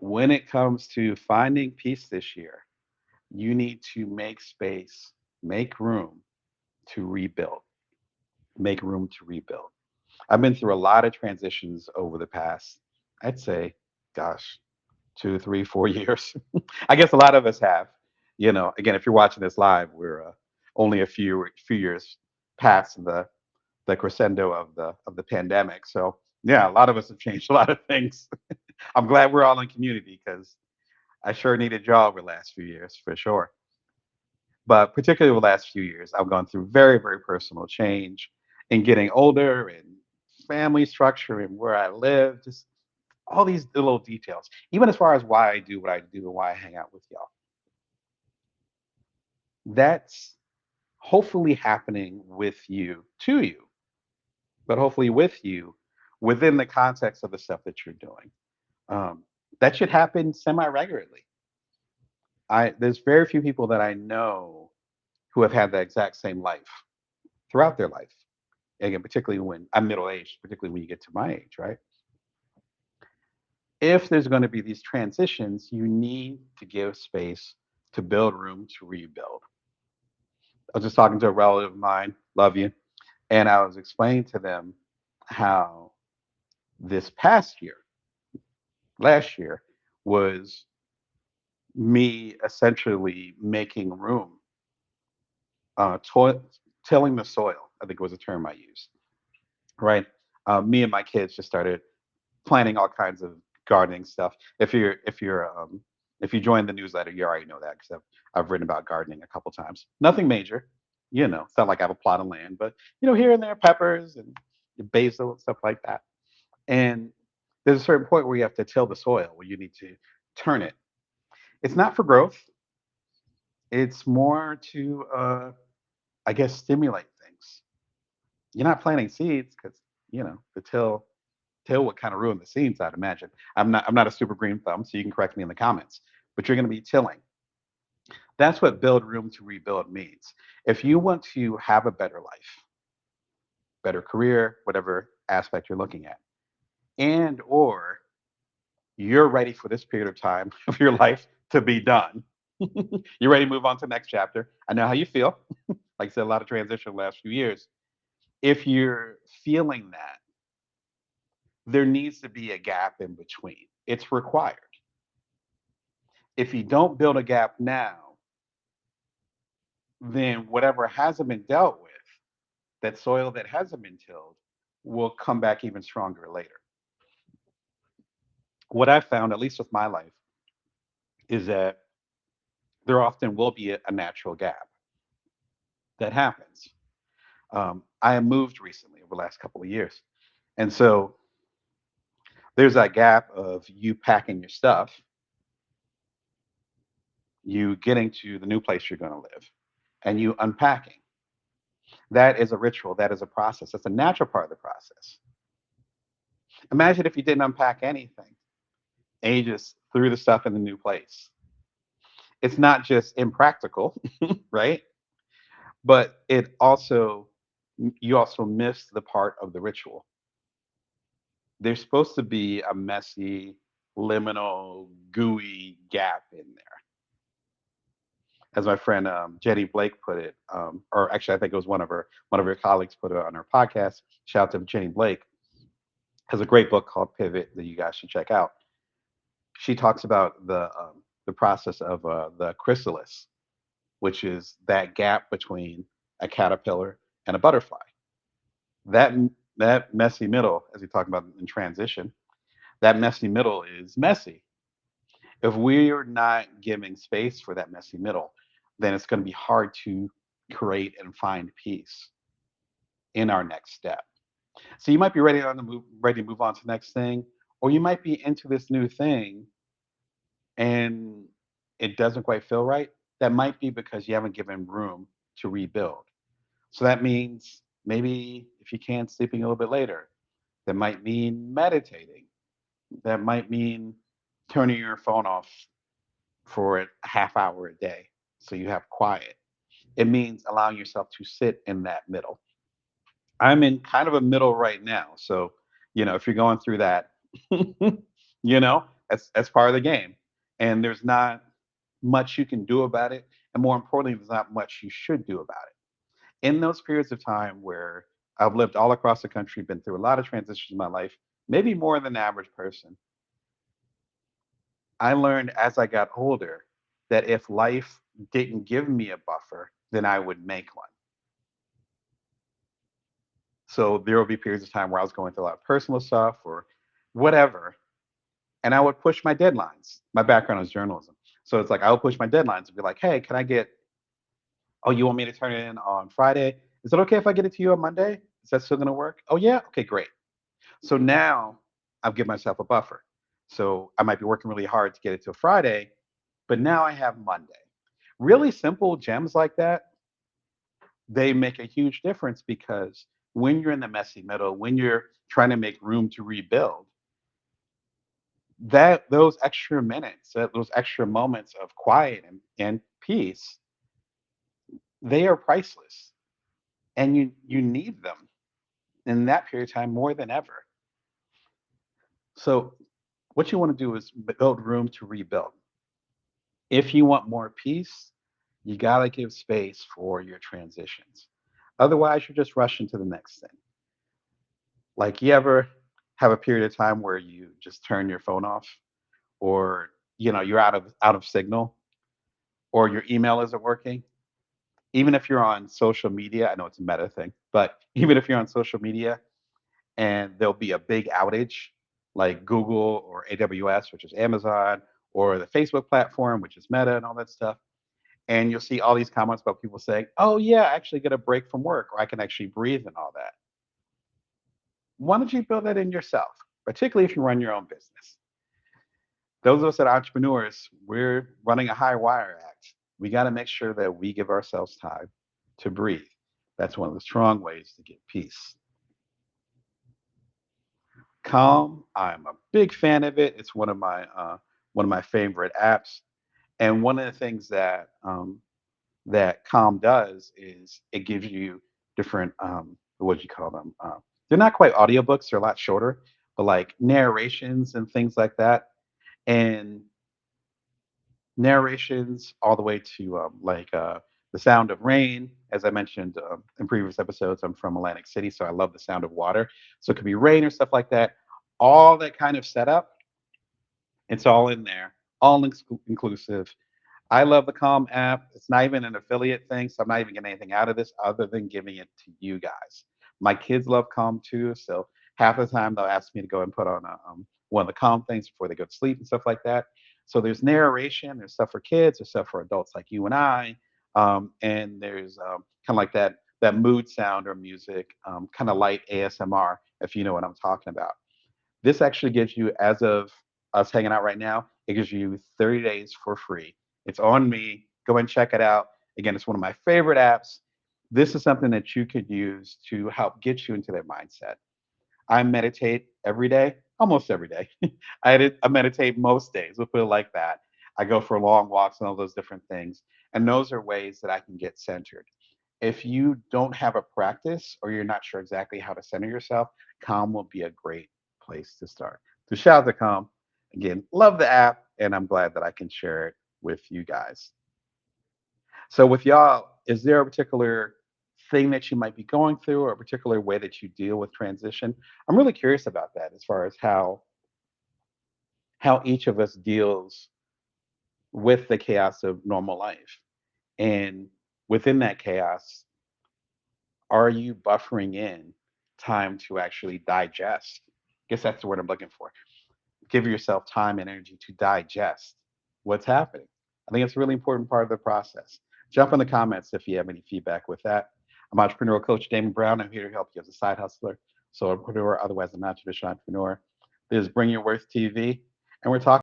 when it comes to finding peace this year, you need to make space, make room to rebuild, make room to rebuild. I've been through a lot of transitions over the past, I'd say, gosh, 2, 3, 4 years. I guess a lot of us have. Again, if you're watching this live, we're only a few years past the crescendo of the pandemic. So yeah, a lot of us have changed a lot of things. I'm glad we're all in community because I sure needed y'all over the last few years for sure. But particularly over the last few years, I've gone through very, very personal change in getting older and family structure and where I live, just all these little details, even as far as why I do what I do and why I hang out with y'all. That's hopefully happening with you, to you, but hopefully with you within the context of the stuff that you're doing. Um, that should happen semi regularly. There's very few people that I know who have had the exact same life throughout their life. Again, particularly when I'm middle aged, particularly when you get to my age, right? If there's going to be these transitions, you need to give space to build room to rebuild. I was just talking to a relative of mine, love you, and I was explaining to them how this past year, last year, was me essentially making room, tilling the soil. I think was a term I used, right? Me and my kids just started planning all kinds of gardening stuff. If you join the newsletter, you already know that because I've written about gardening a couple times. Nothing major, It's not like I have a plot of land, but here and there, peppers and basil and stuff like that. And there's a certain point where you have to till the soil, where you need to turn it. It's not for growth. It's more to, I guess, stimulate things. You're not planting seeds because the till would kind of ruin the seeds, I'd imagine. I'm not a super green thumb, so you can correct me in the comments. But you're going to be tilling. That's what build room to rebuild means. If you want to have a better life, better career, whatever aspect you're looking at, and or you're ready for this period of time of your life to be done. You're ready to move on to the next chapter. I know how you feel. Like I said, a lot of transition the last few years. If you're feeling that, there needs to be a gap in between. It's required. If you don't build a gap now, then whatever hasn't been dealt with, that soil that hasn't been tilled, will come back even stronger later. What I found, at least with my life, is that there often will be a natural gap that happens. I have moved recently over the last couple of years. And so there's that gap of you packing your stuff, you getting to the new place you're going to live, and you unpacking. That is a ritual. That is a process. That's a natural part of the process. Imagine if you didn't unpack anything and you just threw the stuff in the new place. It's not just impractical, right? But you also miss the part of the ritual. There's supposed to be a messy, liminal, gooey gap in there. As my friend Jenny Blake put it, or actually, I think it was one of her colleagues put it on her podcast. Shout out to Jenny Blake. Has a great book called Pivot that you guys should check out. She talks about the process of the chrysalis, which is that gap between a caterpillar and a butterfly. That that messy middle, as we talk about in transition, that messy middle is messy. If we're not giving space for that messy middle, then it's going to be hard to create and find peace in our next step. So you might be ready to move on to the next thing, or you might be into this new thing and it doesn't quite feel right. That might be because you haven't given room to rebuild. So that means maybe if you can, sleeping a little bit later. That might mean meditating. That might mean turning your phone off for a half hour a day so you have quiet. It means allowing yourself to sit in that middle. I'm in kind of a middle right now. So, if you're going through that, That's part of the game, and there's not much you can do about it, and more importantly, there's not much you should do about it. In those periods of time where I've lived all across the country, been through a lot of transitions in my life, maybe more than the average person, I learned as I got older that if life didn't give me a buffer, then I would make one. So there will be periods of time where I was going through a lot of personal stuff or whatever, and I would push my deadlines. My background is journalism. So it's like I would push my deadlines and be like, hey, can I get, oh, you want me to turn it in on Friday? Is it okay if I get it to you on Monday? Is that still going to work? Oh, yeah. Okay, great. So now I've given myself a buffer. So I might be working really hard to get it to Friday, but now I have Monday. Really simple gems like that, they make a huge difference because when you're in the messy middle, when you're trying to make room to rebuild, that those extra minutes, those extra moments of quiet and peace, they are priceless, and you need them in that period of time more than ever. So what you want to do is build room to rebuild. If you want more peace, you got to give space for your transitions. Otherwise, you're just rushing to the next thing. Like, you ever have a period of time where you just turn your phone off, or you're out of signal, or your email isn't working? Even if you're on social media, I know it's a meta thing, but even if you're on social media and there'll be a big outage, like Google or AWS, which is Amazon, or the Facebook platform, which is Meta, and all that stuff. And you'll see all these comments about people saying, oh, yeah, I actually get a break from work, or I can actually breathe and all that. Why don't you build that in yourself, particularly if you run your own business? Those of us that are entrepreneurs, we're running a high wire act. We got to make sure that we give ourselves time to breathe. That's one of the strong ways to get peace. Calm, I'm a big fan of it. It's one of my favorite apps. And one of the things that Calm does is it gives you different, what do you call them? They're not quite audiobooks; they're a lot shorter, but like narrations and things like that. And narrations all the way to the sound of rain. As I mentioned in previous episodes, I'm from Atlantic City, so I love the sound of water. So it could be rain or stuff like that. All that kind of setup, it's all in there, all inclusive. I love the Calm app. It's not even an affiliate thing, so I'm not even getting anything out of this other than giving it to you guys. My kids love Calm too, so half the time they'll ask me to go and put on one of the Calm things before they go to sleep and stuff like that. So there's narration, there's stuff for kids, there's stuff for adults like you and I, and there's kind of like that mood sound or music, kind of light ASMR, if you know what I'm talking about. This actually gives you, as of us hanging out right now, it gives you 30 days for free. It's on me. Go and check it out. Again, it's one of my favorite apps. This is something that you could use to help get you into that mindset. I meditate every day, almost every day. I meditate most days. We'll put it like that. I go for long walks and all those different things. And those are ways that I can get centered. If you don't have a practice or you're not sure exactly how to center yourself, Calm will be a great place to start. So shout out to Calm. Again, love the app, and I'm glad that I can share it with you guys. So with y'all, is there a particular thing that you might be going through or a particular way that you deal with transition? I'm really curious about that as far as how each of us deals with the chaos of normal life. And within that chaos, are you buffering in time to actually digest? I guess that's the word I'm looking for. Give yourself time and energy to digest what's happening. I think it's a really important part of the process. Jump in the comments if you have any feedback with that. I'm entrepreneurial coach Damon Brown. I'm here to help you as a side hustler, so entrepreneur, otherwise a non-traditional entrepreneur. This is Bring Your Worth TV, and we're talking